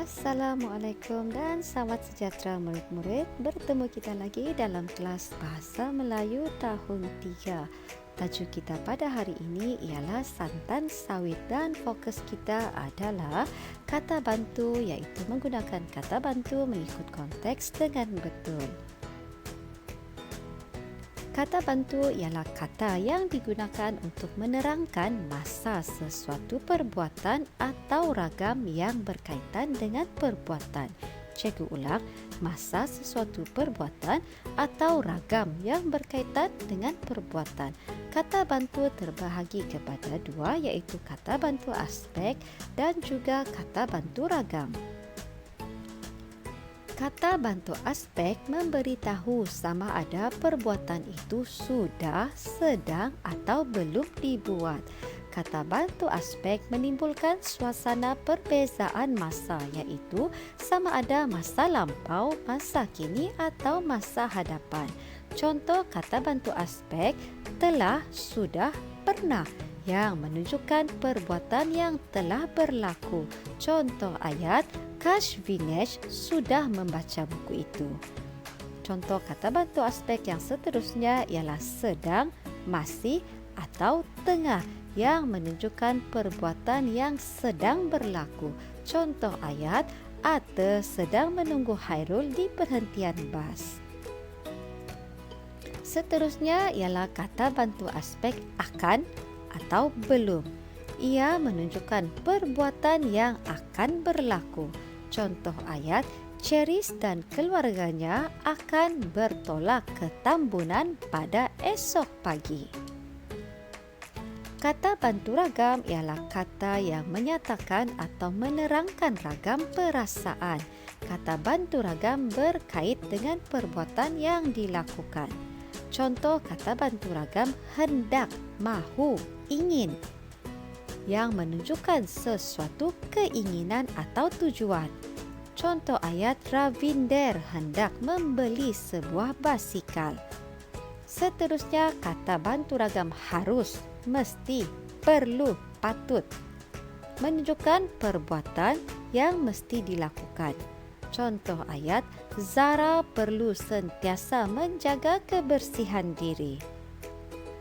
Assalamualaikum dan selamat sejahtera murid-murid. Bertemu kita lagi dalam kelas Bahasa Melayu tahun 3. Tajuk kita pada hari ini ialah santan sawit dan fokus kita adalah kata bantu, iaitu menggunakan kata bantu mengikut konteks dengan betul. Kata bantu ialah kata yang digunakan untuk menerangkan masa sesuatu perbuatan atau ragam yang berkaitan dengan perbuatan. Cikgu ulang, masa sesuatu perbuatan atau ragam yang berkaitan dengan perbuatan. Kata bantu terbahagi kepada dua, iaitu kata bantu aspek dan juga kata bantu ragam. Kata bantu aspek memberitahu sama ada perbuatan itu sudah, sedang atau belum dibuat. Kata bantu aspek menimbulkan suasana perbezaan masa, iaitu sama ada masa lampau, masa kini atau masa hadapan. Contoh kata bantu aspek telah, sudah, pernah yang menunjukkan perbuatan yang telah berlaku. Contoh ayat, Kash Vinesh sudah membaca buku itu. Contoh kata bantu aspek yang seterusnya ialah sedang, masih atau tengah yang menunjukkan perbuatan yang sedang berlaku. Contoh ayat, Ate sedang menunggu Hairul di perhentian bas. Seterusnya ialah kata bantu aspek akan atau belum. Ia menunjukkan perbuatan yang akan berlaku. Contoh ayat, Cheris dan keluarganya akan bertolak ke Tambunan pada esok pagi. Kata bantu ragam ialah kata yang menyatakan atau menerangkan ragam perasaan. Kata bantu ragam berkait dengan perbuatan yang dilakukan. Contoh kata bantu ragam hendak, mahu, ingin yang menunjukkan sesuatu keinginan atau tujuan. Contoh ayat, Ravinder hendak membeli sebuah basikal. Seterusnya kata bantu ragam harus, mesti, perlu, patut menunjukkan perbuatan yang mesti dilakukan. Contoh ayat, Zara perlu sentiasa menjaga kebersihan diri.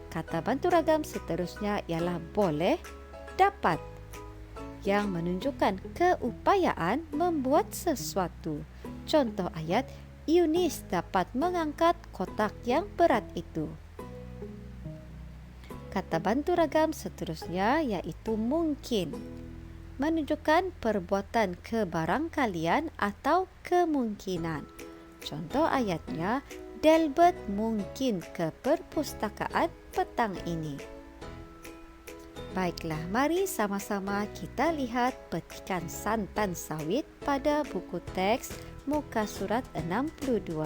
Kata bantu ragam seterusnya ialah boleh, dapat yang menunjukkan keupayaan membuat sesuatu. Contoh ayat, Yunis dapat mengangkat kotak yang berat itu. Kata bantu ragam seterusnya iaitu mungkin, menunjukkan perbuatan kebarangkalian atau kemungkinan. Contoh ayatnya, Delbert mungkin ke perpustakaan petang ini. Baiklah, mari sama-sama kita lihat petikan santan sawit pada buku teks muka surat 62.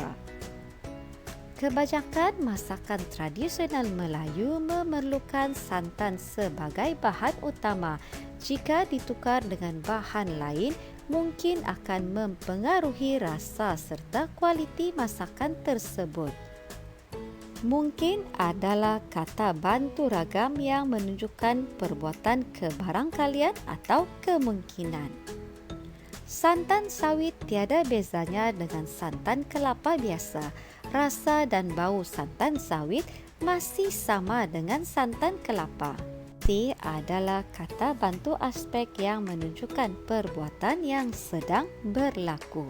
Kebanyakan masakan tradisional Melayu memerlukan santan sebagai bahan utama. Jika ditukar dengan bahan lain, mungkin akan mempengaruhi rasa serta kualiti masakan tersebut. Mungkin adalah kata bantu ragam yang menunjukkan perbuatan kebarangkalian atau kemungkinan. Santan sawit tiada bezanya dengan santan kelapa biasa. Rasa dan bau santan sawit masih sama dengan santan kelapa. Ini adalah kata bantu aspek yang menunjukkan perbuatan yang sedang berlaku.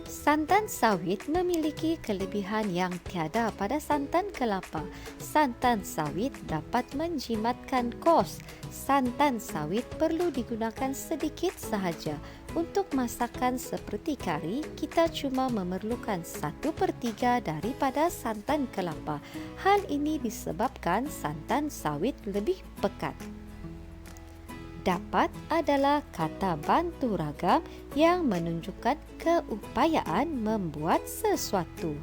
Santan sawit memiliki kelebihan yang tiada pada santan kelapa. Santan sawit dapat menjimatkan kos. Santan sawit perlu digunakan sedikit sahaja. Untuk masakan seperti kari, kita cuma memerlukan 1/3 daripada santan kelapa. Hal ini disebabkan santan sawit lebih pekat. Dapat adalah kata bantu ragam yang menunjukkan keupayaan membuat sesuatu.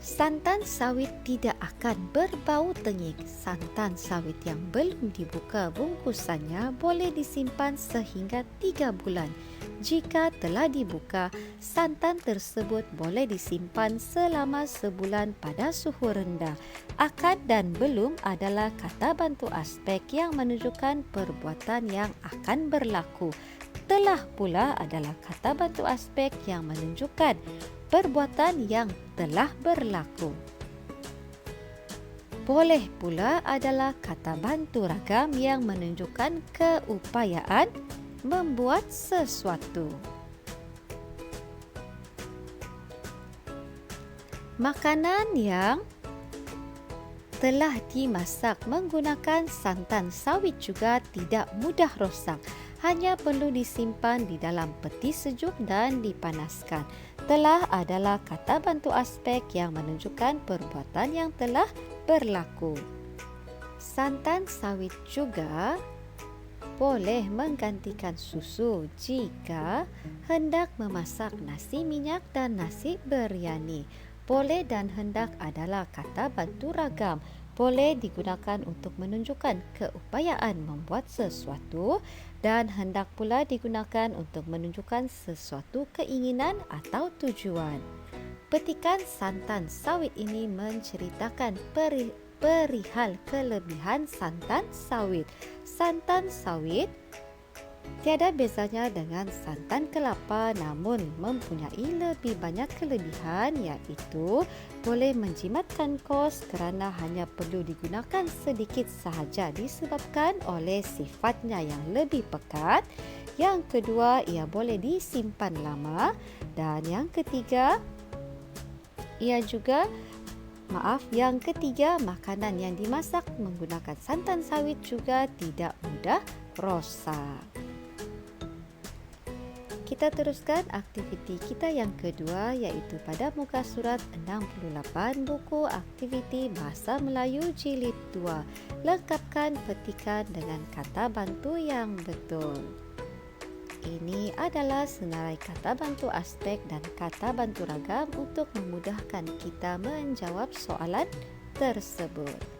Santan sawit tidak akan berbau tengik. Santan sawit yang belum dibuka bungkusannya boleh disimpan sehingga 3 bulan. Jika telah dibuka, santan tersebut boleh disimpan selama sebulan pada suhu rendah. Akan dan belum adalah kata bantu aspek yang menunjukkan perbuatan yang akan berlaku. Telah pula adalah kata bantu aspek yang menunjukkan perbuatan yang telah berlaku. Boleh pula adalah kata bantu ragam yang menunjukkan keupayaan membuat sesuatu. Makanan yang telah dimasak menggunakan santan sawit juga tidak mudah rosak. Hanya perlu disimpan di dalam peti sejuk dan dipanaskan. Telah adalah kata bantu aspek yang menunjukkan perbuatan yang telah berlaku. Santan sawit juga boleh menggantikan susu jika hendak memasak nasi minyak dan nasi biryani. Boleh dan hendak adalah kata bantu ragam. Boleh digunakan untuk menunjukkan keupayaan membuat sesuatu dan hendak pula digunakan untuk menunjukkan sesuatu keinginan atau tujuan. Petikan santan sawit ini menceritakan perihal kelebihan santan sawit. Santan sawit tiada bezanya dengan santan kelapa, namun mempunyai lebih banyak kelebihan, iaitu boleh menjimatkan kos kerana hanya perlu digunakan sedikit sahaja disebabkan oleh sifatnya yang lebih pekat. Yang kedua, ia boleh disimpan lama, dan yang ketiga, yang ketiga, makanan yang dimasak menggunakan santan sawit juga tidak mudah rosak. Kita teruskan aktiviti kita yang kedua, iaitu pada muka surat 68 buku aktiviti Bahasa Melayu Jilid 2. Lengkapkan petikan dengan kata bantu yang betul. Ini adalah senarai kata bantu aspek dan kata bantu ragam untuk memudahkan kita menjawab soalan tersebut.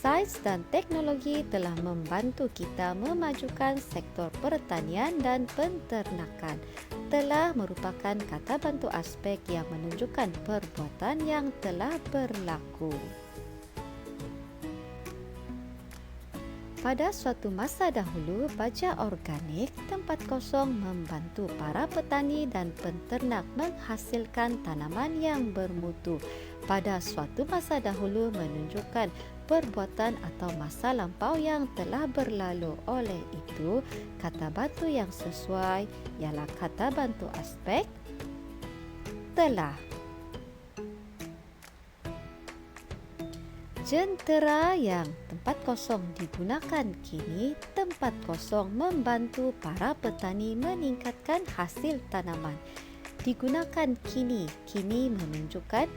Sains dan teknologi telah membantu kita memajukan sektor pertanian dan penternakan. Telah merupakan kata bantu aspek yang menunjukkan perbuatan yang telah berlaku. Pada suatu masa dahulu, baja organik tempat kosong membantu para petani dan penternak menghasilkan tanaman yang bermutu. Pada suatu masa dahulu menunjukkan perbuatan atau masa lampau yang telah berlalu. Oleh itu, kata bantu yang sesuai ialah kata bantu aspek telah. Jentera yang tempat kosong digunakan kini, tempat kosong membantu para petani meningkatkan hasil tanaman. Digunakan kini menunjukkan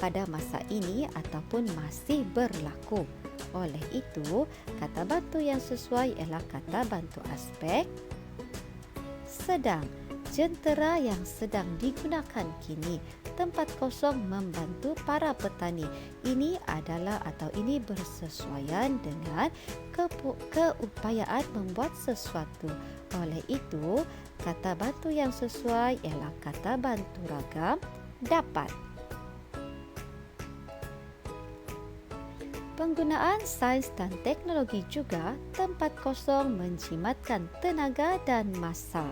pada masa ini ataupun masih berlaku. Oleh itu, kata bantu yang sesuai ialah kata bantu aspek sedang. Jentera yang sedang digunakan kini, tempat kosong membantu para petani. Ini adalah atau ini bersesuaian dengan keupayaan membuat sesuatu. Oleh itu, kata bantu yang sesuai ialah kata bantu ragam dapat. Penggunaan sains dan teknologi juga, tempat kosong menjimatkan tenaga dan masa.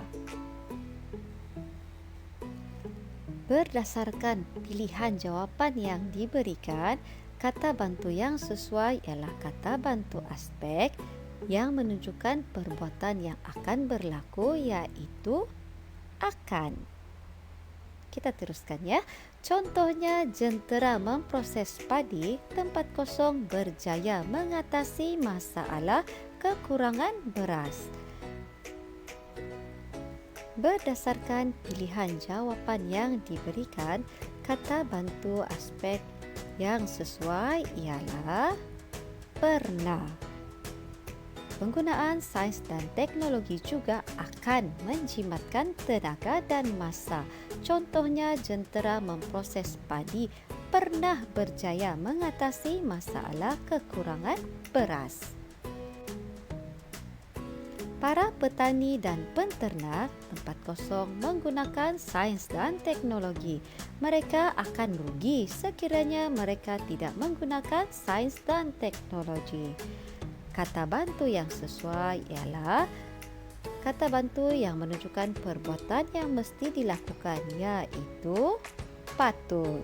Berdasarkan pilihan jawapan yang diberikan, kata bantu yang sesuai ialah kata bantu aspek yang menunjukkan perbuatan yang akan berlaku, iaitu akan. Kita teruskan ya. Contohnya, jentera memproses padi, tempat kosong berjaya mengatasi masalah kekurangan beras. Berdasarkan pilihan jawapan yang diberikan, kata bantu aspek yang sesuai ialah pernah. Penggunaan sains dan teknologi juga akan menjimatkan tenaga dan masa. Contohnya, jentera memproses padi pernah berjaya mengatasi masalah kekurangan beras. Para petani dan penternak tempat kosong menggunakan sains dan teknologi. Mereka akan merugi sekiranya mereka tidak menggunakan sains dan teknologi. Kata bantu yang sesuai ialah kata bantu yang menunjukkan perbuatan yang mesti dilakukan, iaitu patut.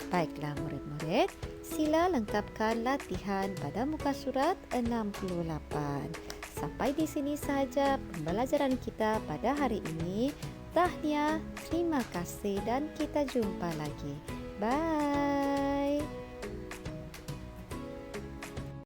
Baiklah murid-murid, sila lengkapkan latihan pada muka surat 68. Sampai di sini sahaja pembelajaran kita pada hari ini. Tahniah, terima kasih dan kita jumpa lagi. Bye.